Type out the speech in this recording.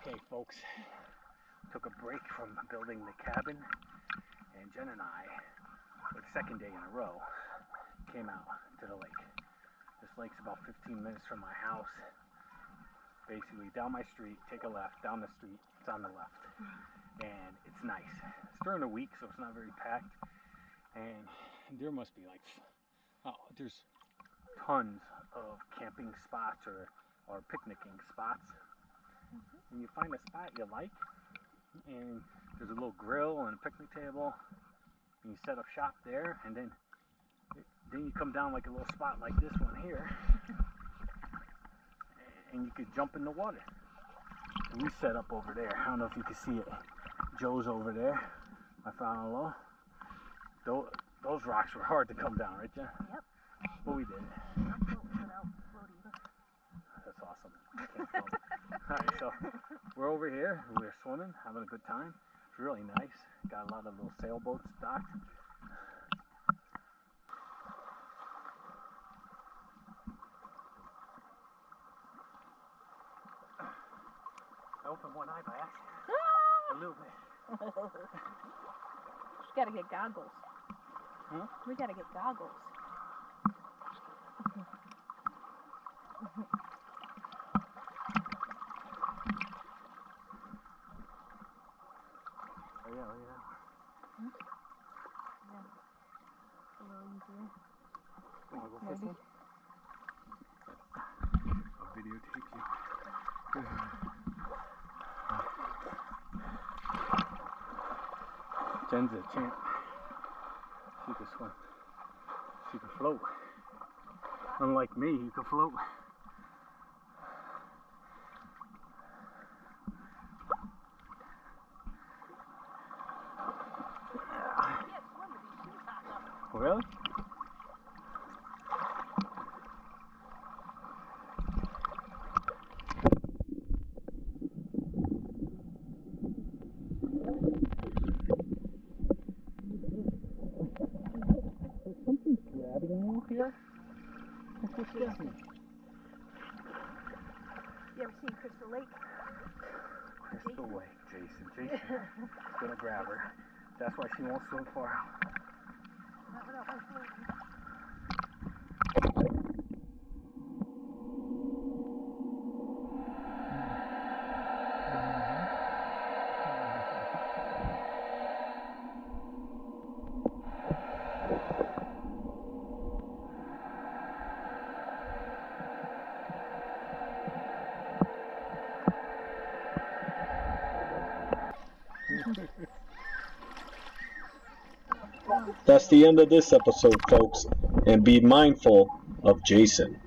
Okay, folks, took a break from building the cabin, and Jen and I, for the second day in a row, came out to the lake. This lake's about 15 minutes from my house. Basically, down my street, take a left, down the street, it's on the left. And it's nice. It's during the week, so it's not very packed. And there must be like, there's tons of camping spots or picnicking spots. And you find a spot you like, and there's a little grill and a picnic table, and you set up shop there, and then you come down like a little spot like this one here, and you could jump in the water. And we set up over there. I don't know if you can see it. Joe's over there, my father-in-law. Those rocks were hard to come down, right, Jen? Yep. But we did it. Not floating without floating. That's awesome. I can't float. Alright, so we're over here. We're swimming, having a good time. It's really nice. Got a lot of little sailboats docked. I opened one eye by accident. A little bit. We gotta get goggles. Huh? We gotta get goggles. Oh yeah, look at that one. Yeah. A little easier. Wanna go for some? I'll videotape you. Jen's a champ. She can swim. She can float. Unlike me, you can float. Really? Something's grabbing you here. Jason. You ever seen Crystal Lake? Crystal Lake, Jason. Jason's gonna grab her. That's why she won't swim far out. Not without my floating. That's the end of this episode, folks, and be mindful of Jason.